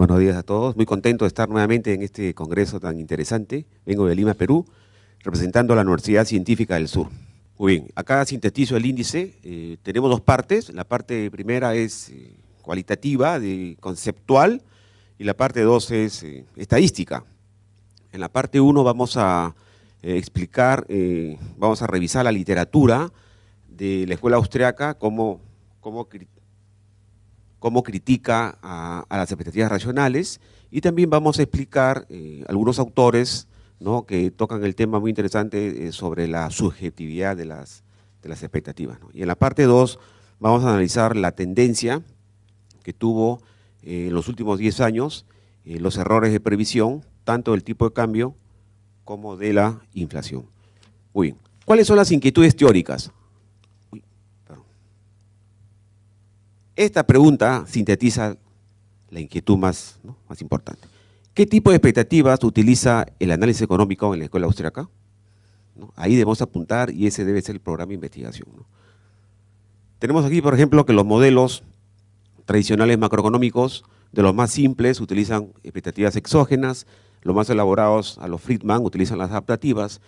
Buenos días a todos. Muy contento de estar nuevamente en este congreso tan interesante. Vengo de Lima, Perú, representando a la Universidad Científica del Sur. Muy bien, acá sintetizo el índice. Tenemos dos partes. La parte primera es cualitativa, conceptual, y la parte dos es estadística. En la parte 1 vamos a explicar, vamos a revisar la literatura de la escuela austriaca, cómo critica a las expectativas racionales, y también vamos a explicar algunos autores, ¿no?, que tocan el tema muy interesante sobre la subjetividad de las expectativas, ¿no? Y en la parte 2 vamos a analizar la tendencia que tuvo en los últimos 10 años, los errores de previsión, tanto del tipo de cambio como de la inflación. Muy bien. ¿Cuáles son las inquietudes teóricas? Esta pregunta sintetiza la inquietud más importante. ¿Qué tipo de expectativas utiliza el análisis económico en la escuela austriaca? ¿No? Ahí debemos apuntar y ese debe ser el programa de investigación, ¿no? Tenemos aquí, por ejemplo, que los modelos tradicionales macroeconómicos, de los más simples, utilizan expectativas exógenas, los más elaborados, a los Friedman, utilizan las adaptativas,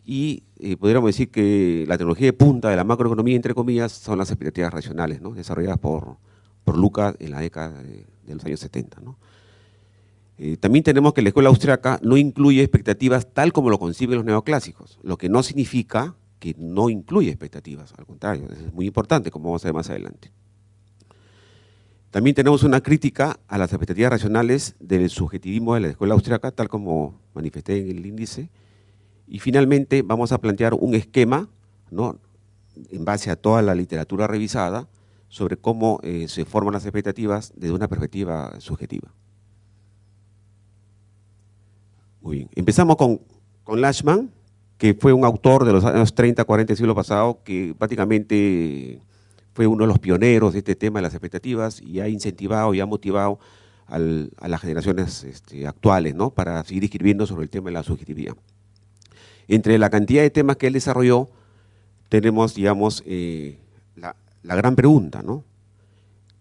y podríamos decir que la tecnología de punta de la macroeconomía, entre comillas, son las expectativas racionales, ¿no?, desarrolladas por Lucas en la década de los años 70, ¿no? También tenemos que la escuela austriaca no incluye expectativas tal como lo conciben los neoclásicos, lo que no significa que no incluye expectativas, al contrario, es muy importante, como vamos a ver más adelante. También tenemos una crítica a las expectativas racionales del subjetivismo de la escuela austriaca, tal como manifesté en el índice. Y finalmente vamos a plantear un esquema, ¿no?, en base a toda la literatura revisada, sobre cómo se forman las expectativas desde una perspectiva subjetiva. Muy bien, empezamos con Lachmann, que fue un autor de los años 30, 40 del siglo pasado, que prácticamente fue uno de los pioneros de este tema de las expectativas y ha incentivado y ha motivado a las generaciones actuales, ¿no?, para seguir escribiendo sobre el tema de la subjetividad. Entre la cantidad de temas que él desarrolló, tenemos, digamos, la gran pregunta, ¿no?,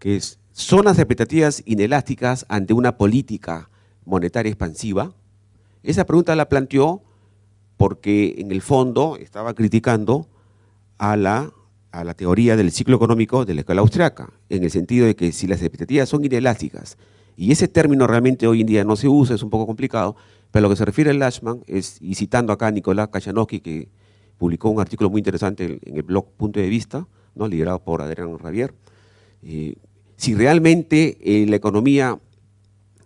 que es, ¿son las expectativas inelásticas ante una política monetaria expansiva? Esa pregunta la planteó porque en el fondo estaba criticando a la teoría del ciclo económico de la escuela austriaca, en el sentido de que si las expectativas son inelásticas, y ese término realmente hoy en día no se usa, es un poco complicado, pero a lo que se refiere a Lachmann es, y citando acá a Nicolás Kachanowski, que publicó un artículo muy interesante en el blog Punto de Vista, ¿no?, liderado por Adrián Rabier, si realmente la economía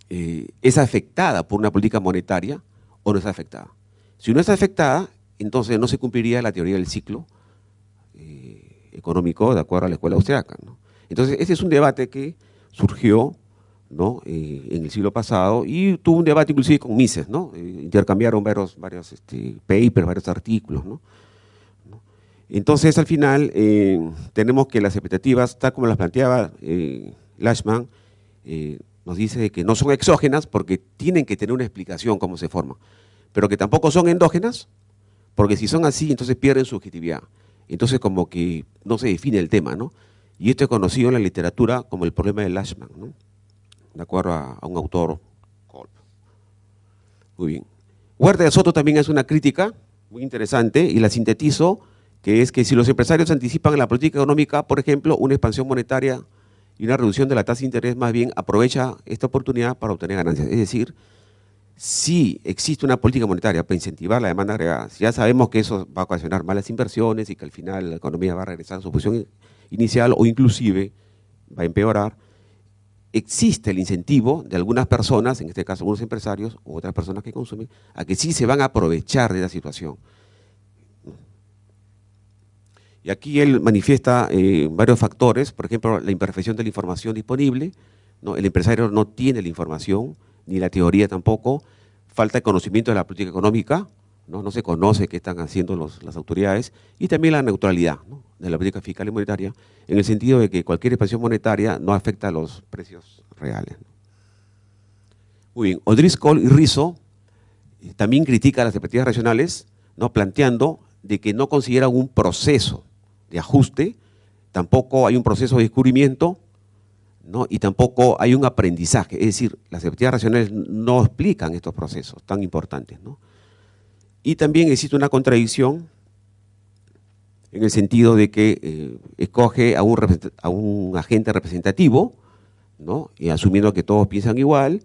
es afectada por una política monetaria o no es afectada. Si no es afectada, entonces no se cumpliría la teoría del ciclo económico de acuerdo a la escuela austriaca, ¿no? Entonces, ese es un debate que surgió, ¿no?, en el siglo pasado, y tuvo un debate inclusive con Mises, ¿no? Intercambiaron varios papers, varios artículos, ¿no? Entonces, al final, tenemos que las expectativas, tal como las planteaba Lachmann, nos dice que no son exógenas porque tienen que tener una explicación cómo se forman, pero que tampoco son endógenas, porque si son así, entonces pierden su subjetividad. Entonces, como que no se define el tema, ¿no? Y esto es conocido en la literatura como el problema de Lachmann, ¿no?, de acuerdo a un autor, Kolb. Muy bien. Huerta de Soto también es una crítica muy interesante y la sintetizo, que es que si los empresarios anticipan en la política económica, por ejemplo, una expansión monetaria y una reducción de la tasa de interés, más bien aprovecha esta oportunidad para obtener ganancias. Es decir, si existe una política monetaria para incentivar la demanda agregada, si ya sabemos que eso va a ocasionar malas inversiones y que al final la economía va a regresar a su posición inicial o inclusive va a empeorar, existe el incentivo de algunas personas, en este caso algunos empresarios u otras personas que consumen, a que sí se van a aprovechar de la situación. Y aquí él manifiesta varios factores, por ejemplo, la imperfección de la información disponible, ¿no? El empresario no tiene la información, ni la teoría tampoco, falta de conocimiento de la política económica, no se conoce qué están haciendo las autoridades, y también la neutralidad, ¿no?, de la política fiscal y monetaria, en el sentido de que cualquier expansión monetaria no afecta a los precios reales. Muy bien, O'Driscoll y Rizzo también critica las expectativas racionales, ¿no?, planteando de que no consideran un proceso de ajuste, tampoco hay un proceso de descubrimiento, ¿no? Y tampoco hay un aprendizaje, es decir, las expectativas racionales no explican estos procesos tan importantes, ¿no? Y también existe una contradicción en el sentido de que escoge a un agente representativo, ¿no? Y asumiendo que todos piensan igual,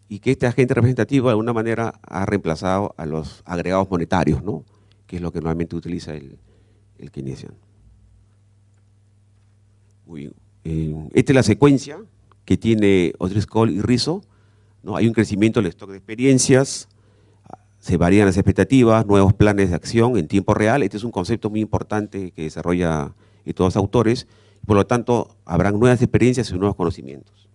y que este agente representativo de alguna manera ha reemplazado a los agregados monetarios, ¿no? Que es lo que normalmente utiliza el keynesiano. Muy bien. Esta es la secuencia que tiene O'Driscoll y Rizzo, ¿no? Hay un crecimiento del stock de experiencias, se varían las expectativas, nuevos planes de acción en tiempo real. Este es un concepto muy importante que desarrolla todos los autores, por lo tanto habrán nuevas experiencias y nuevos conocimientos.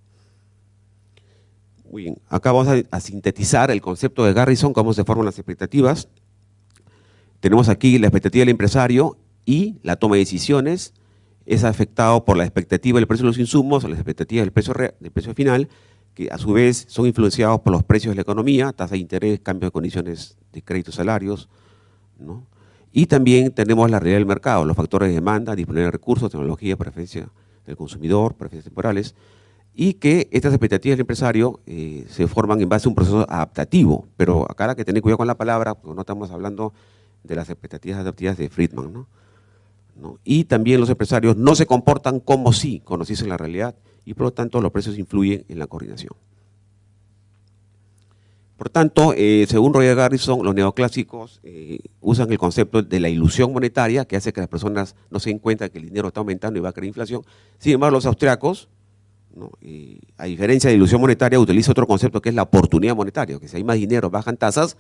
Muy bien, acá vamos a sintetizar el concepto de Garrison, cómo se forman las expectativas. Tenemos aquí la expectativa del empresario y la toma de decisiones es afectado por la expectativa del precio de los insumos, o la expectativa del precio final, que a su vez son influenciados por los precios de la economía, tasa de interés, cambio de condiciones de crédito, salarios, ¿no? Y también tenemos la realidad del mercado, los factores de demanda, disponibilidad de recursos, tecnología, preferencia del consumidor, preferencias temporales, y que estas expectativas del empresario se forman en base a un proceso adaptativo, pero acá hay que tener cuidado con la palabra, porque no estamos hablando de las expectativas adaptativas de Friedman, ¿no? Y también los empresarios no se comportan como si conociesen la realidad y por lo tanto los precios influyen en la coordinación. Por tanto, según Roger Garrison, los neoclásicos usan el concepto de la ilusión monetaria que hace que las personas no se den cuenta que el dinero está aumentando y va a crear inflación. Sin embargo, los austriacos, ¿no? A diferencia de ilusión monetaria, utiliza otro concepto que es la oportunidad monetaria, que si hay más dinero, bajan tasas,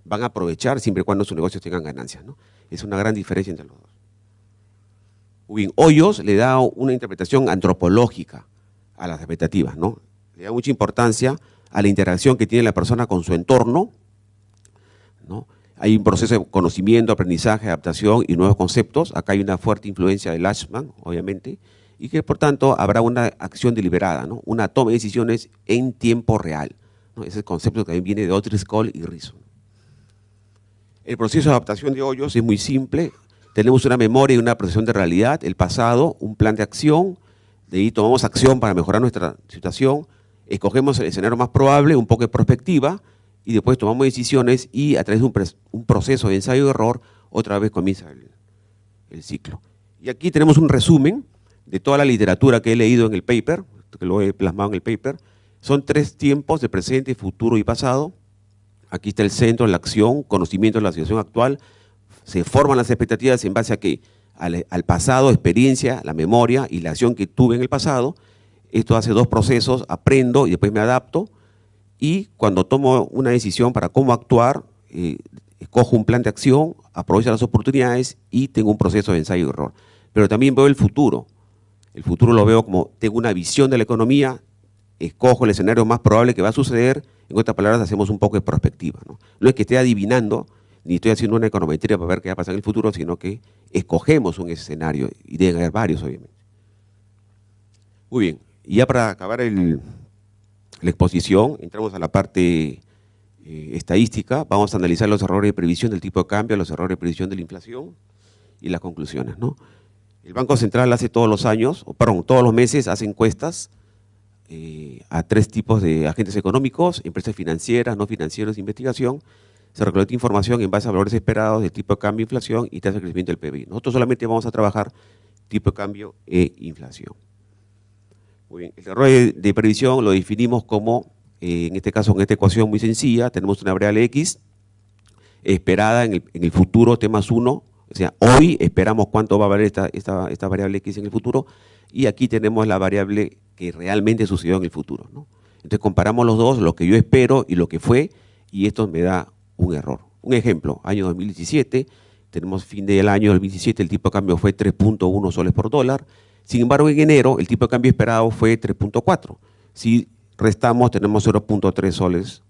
van a aprovechar siempre y cuando sus negocios tengan ganancias, ¿no? Es una gran diferencia entre los dos. Bien, Hoyos le da una interpretación antropológica a las expectativas, ¿no? Le da mucha importancia a la interacción que tiene la persona con su entorno, ¿no? Hay un proceso de conocimiento, aprendizaje, adaptación y nuevos conceptos. Acá hay una fuerte influencia de Lachman, obviamente, y que por tanto habrá una acción deliberada, ¿no? Una toma de decisiones en tiempo real, ¿no? Ese concepto también viene de O'Driscoll y Rizzo. El proceso de adaptación de Hoyos es muy simple. Tenemos una memoria y una percepción de realidad, el pasado, un plan de acción, de ahí tomamos acción para mejorar nuestra situación, escogemos el escenario más probable, un poco de perspectiva, y después tomamos decisiones y a través de un proceso de ensayo y error, otra vez comienza el ciclo. Y aquí tenemos un resumen de toda la literatura que he leído en el paper, que lo he plasmado en el paper. Son 3 tiempos de presente, futuro y pasado. Aquí está el centro, la acción, conocimiento de la situación actual. Se forman las expectativas en base a que al pasado, experiencia, la memoria y la acción que tuve en el pasado. Esto hace 2 procesos, aprendo y después me adapto, y cuando tomo una decisión para cómo actuar, escojo un plan de acción, aprovecho las oportunidades y tengo un proceso de ensayo y error. Pero también veo el futuro lo veo como tengo una visión de la economía, escojo el escenario más probable que va a suceder, en otras palabras hacemos un poco de perspectiva, ¿no? No es que esté adivinando, ni estoy haciendo una econometría para ver qué va a pasar en el futuro, sino que escogemos un escenario, y deben haber varios, obviamente. Muy bien, y ya para acabar la exposición, entramos a la parte estadística. Vamos a analizar los errores de previsión del tipo de cambio, los errores de previsión de la inflación y las conclusiones, ¿no? El Banco Central hace todos los años, todos los meses hace encuestas a 3 tipos de agentes económicos, empresas financieras, no financieras de investigación. Se recolecta información en base a valores esperados de tipo de cambio, inflación y tasa de crecimiento del PBI. Nosotros solamente vamos a trabajar tipo de cambio e inflación. Muy bien, el error de previsión lo definimos como, en este caso, en esta ecuación muy sencilla, tenemos una variable X esperada en el futuro T más 1, o sea, hoy esperamos cuánto va a valer esta variable X en el futuro, y aquí tenemos la variable que realmente sucedió en el futuro, ¿no? Entonces comparamos los dos, lo que yo espero y lo que fue, y esto me da un error. Un ejemplo, año 2017, tenemos fin del año 2017, el tipo de cambio fue 3.1 soles por dólar. Sin embargo, en enero el tipo de cambio esperado fue 3.4. Si restamos, tenemos 0.3 soles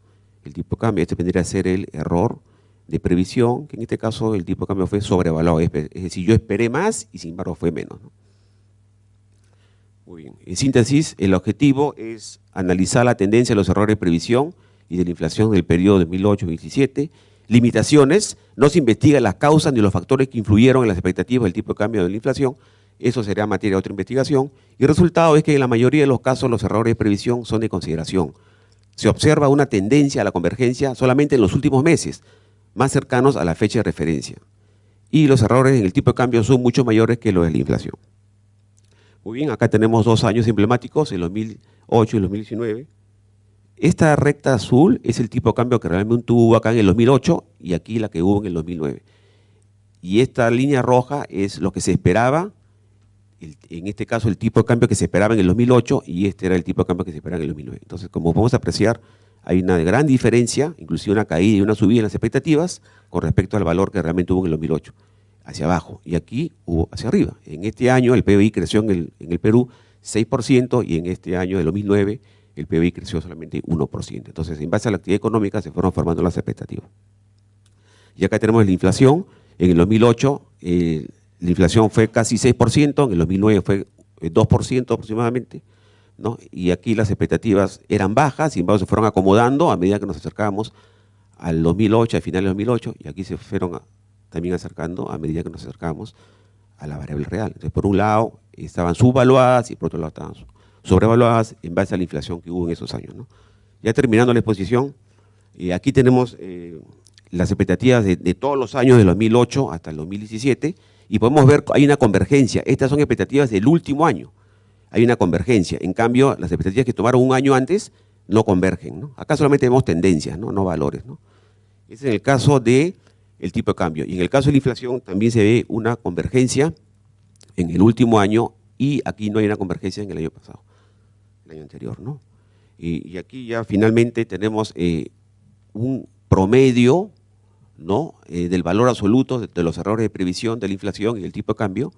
el tipo de cambio. Este vendría a ser el error de previsión, que en este caso el tipo de cambio fue sobrevaluado. Es decir, yo esperé más y sin embargo fue menos, ¿no? Muy bien. En síntesis, el objetivo es analizar la tendencia de los errores de previsión y de la inflación del periodo de 2008-2017. Limitaciones, no se investigan las causas ni los factores que influyeron en las expectativas del tipo de cambio de la inflación. Eso sería materia de otra investigación. Y el resultado es que en la mayoría de los casos los errores de previsión son de consideración. Se observa una tendencia a la convergencia solamente en los últimos meses, más cercanos a la fecha de referencia. Y los errores en el tipo de cambio son mucho mayores que los de la inflación. Muy bien, acá tenemos 2 años emblemáticos, el 2008 y el 2019. Esta recta azul es el tipo de cambio que realmente hubo acá en el 2008 y aquí la que hubo en el 2009. Y esta línea roja es lo que se esperaba, en este caso el tipo de cambio que se esperaba en el 2008 y este era el tipo de cambio que se esperaba en el 2009. Entonces, como podemos apreciar, hay una gran diferencia, inclusive una caída y una subida en las expectativas con respecto al valor que realmente hubo en el 2008, hacia abajo, y aquí hubo hacia arriba. En este año el PBI creció en el Perú 6% y en este año del 2009 el PBI creció solamente 1%. Entonces, en base a la actividad económica se fueron formando las expectativas. Y acá tenemos la inflación. En el 2008 la inflación fue casi 6%, en el 2009 fue 2% aproximadamente, ¿no? Y aquí las expectativas eran bajas, sin embargo se fueron acomodando a medida que nos acercábamos al 2008, al final del 2008, y aquí se fueron también acercando a medida que nos acercábamos a la variable real. Entonces, por un lado estaban subvaluadas y por otro lado estaban sobrevaluadas en base a la inflación que hubo en esos años, ¿no? Ya terminando la exposición, aquí tenemos las expectativas de todos los años del 2008 hasta el 2017 y podemos ver que hay una convergencia. Estas son expectativas del último año, hay una convergencia. En cambio, las expectativas que tomaron un año antes no convergen, ¿no? Acá solamente vemos tendencias, no valores, ¿no? Ese es en el caso del tipo de cambio. Y en el caso de la inflación también se ve una convergencia en el último año y aquí no hay una convergencia en el año pasado, el año anterior, ¿no? Y aquí ya finalmente tenemos un promedio, ¿no? Del valor absoluto de los errores de previsión de la inflación y el tipo de cambio.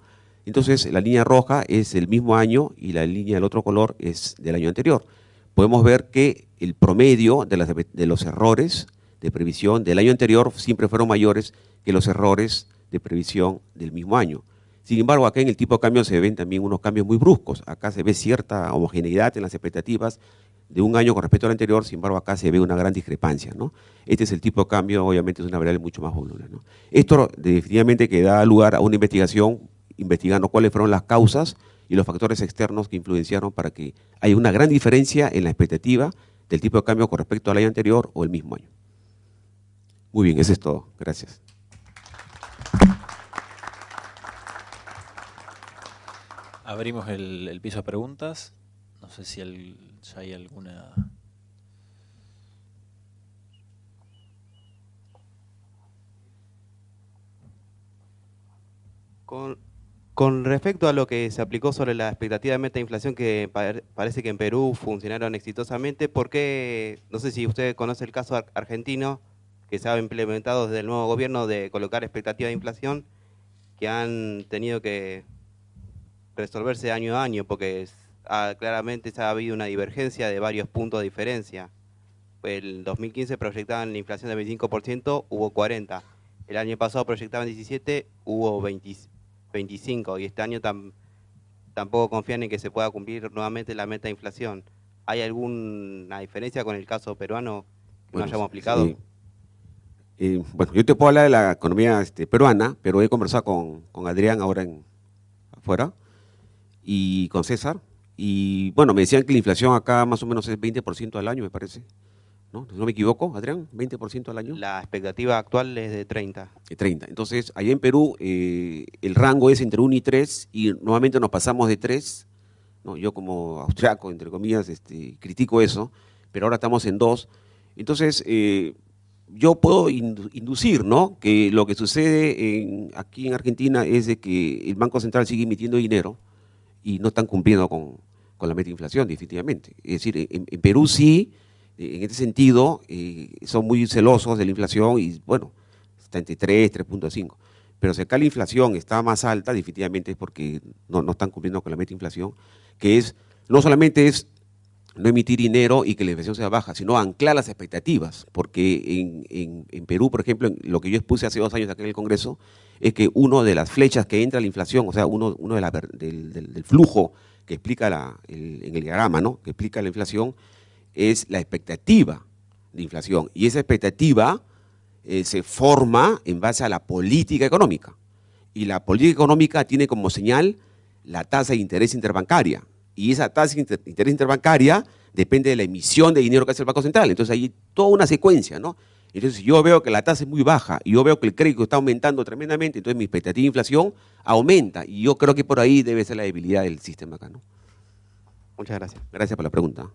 Entonces, la línea roja es el mismo año y la línea del otro color es del año anterior. Podemos ver que el promedio de los errores de previsión del año anterior siempre fueron mayores que los errores de previsión del mismo año. Sin embargo, acá en el tipo de cambio se ven también unos cambios muy bruscos. Acá se ve cierta homogeneidad en las expectativas de un año con respecto al anterior, sin embargo acá se ve una gran discrepancia, ¿no? Este es el tipo de cambio, obviamente es una variable mucho más voluble, ¿no? Esto definitivamente que da lugar a una investigación, investigando cuáles fueron las causas y los factores externos que influenciaron para que haya una gran diferencia en la expectativa del tipo de cambio con respecto al año anterior o el mismo año. Muy bien, eso es todo. Gracias. Abrimos el piso a preguntas. No sé si ya hay alguna. Con respecto a lo que se aplicó sobre la expectativa de meta de inflación que parece que en Perú funcionaron exitosamente, ¿por qué? No sé si usted conoce el caso argentino que se ha implementado desde el nuevo gobierno de colocar expectativa de inflación que han tenido que resolverse año a año porque claramente ha habido una divergencia de varios puntos de diferencia. El 2015 proyectaban la inflación de 25%, hubo 40%. El año pasado proyectaban 17%, hubo 25%. Y este año tampoco confían en que se pueda cumplir nuevamente la meta de inflación. ¿Hay alguna diferencia con el caso peruano que no hayamos aplicado? Bueno, yo te puedo hablar de la economía peruana, pero he conversado con Adrián ahora afuera y con César. Y bueno, me decían que la inflación acá más o menos es 20% al año, me parece. ¿No? ¿No me equivoco, Adrián? ¿20% al año? La expectativa actual es de 30. De 30. Entonces, allá en Perú el rango es entre 1 y 3 y nuevamente nos pasamos de 3. ¿No? Yo como austriaco, entre comillas, critico eso, pero ahora estamos en 2. Entonces, yo puedo inducir, ¿no?, que lo que sucede aquí en Argentina es de que el Banco Central sigue emitiendo dinero y no están cumpliendo con la meta de inflación, definitivamente. Es decir, en Perú sí, en este sentido, son muy celosos de la inflación y, bueno, está entre 3, 3.5. Pero si acá la inflación está más alta, definitivamente es porque no están cumpliendo con la meta de inflación, que es, no solamente es no emitir dinero y que la inflación sea baja, sino anclar las expectativas, porque en Perú, por ejemplo, lo que yo expuse hace 2 años acá en el Congreso, es que una de las flechas que entra a la inflación, o sea, uno del flujo que explica en el diagrama, ¿no?, que explica la inflación, es la expectativa de inflación, y esa expectativa se forma en base a la política económica, y la política económica tiene como señal la tasa de interés interbancaria. Y esa tasa de interés interbancaria depende de la emisión de dinero que hace el Banco Central. Entonces hay toda una secuencia, ¿no? Entonces, si yo veo que la tasa es muy baja y yo veo que el crédito está aumentando tremendamente, entonces mi expectativa de inflación aumenta. Y yo creo que por ahí debe ser la debilidad del sistema acá, ¿no? Muchas gracias. Gracias por la pregunta.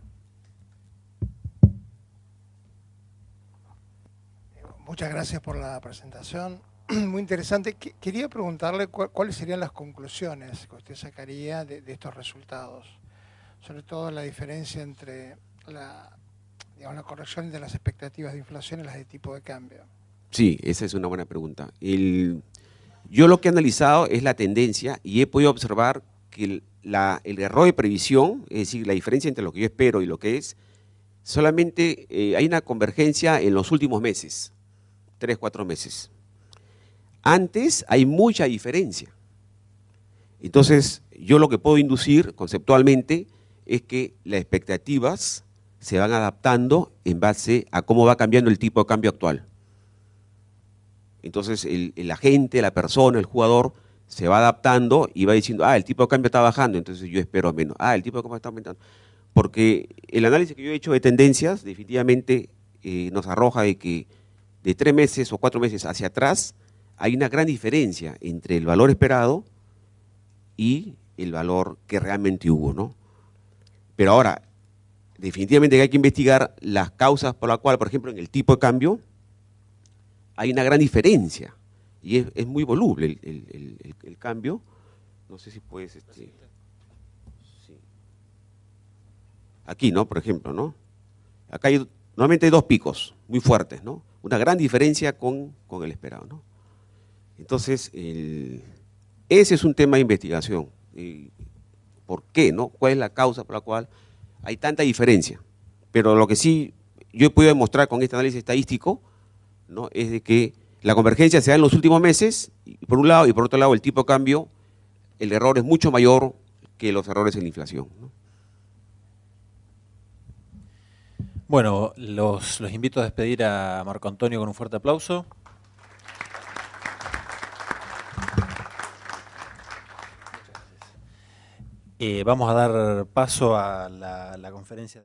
Muchas gracias por la presentación. Muy interesante. Quería preguntarle cuáles serían las conclusiones que usted sacaría de estos resultados. Sobre todo la diferencia entre la corrección de las expectativas de inflación y las de tipo de cambio. Sí, esa es una buena pregunta. Yo lo que he analizado es la tendencia y he podido observar que el error de previsión, es decir, la diferencia entre lo que yo espero y lo que es, solamente hay una convergencia en los últimos meses, 3, 4 meses. Antes hay mucha diferencia. Entonces, yo lo que puedo inducir conceptualmente es que las expectativas se van adaptando en base a cómo va cambiando el tipo de cambio actual. Entonces, el agente, la persona, el jugador, se va adaptando y va diciendo, el tipo de cambio está bajando, entonces yo espero menos. El tipo de cambio está aumentando. Porque el análisis que yo he hecho de tendencias definitivamente nos arroja de que de 3 meses o 4 meses hacia atrás hay una gran diferencia entre el valor esperado y el valor que realmente hubo, ¿no? Pero ahora, definitivamente hay que investigar las causas por las cuales, por ejemplo, en el tipo de cambio hay una gran diferencia y es muy voluble el cambio. No sé si puedes… sí. Aquí, ¿no? Por ejemplo, ¿no? Acá normalmente hay 2 picos muy fuertes, ¿no? Una gran diferencia con el esperado, ¿no? Entonces, ese es un tema de investigación. ¿Por qué, no? ¿Cuál es la causa por la cual hay tanta diferencia? Pero lo que sí yo he podido demostrar con este análisis estadístico, ¿no?, es de que la convergencia se da en los últimos meses, por un lado, y por otro lado el tipo de cambio, el error es mucho mayor que los errores en la inflación, ¿no? Bueno, los invito a despedir a Marco Antonio con un fuerte aplauso. Vamos a dar paso a la conferencia.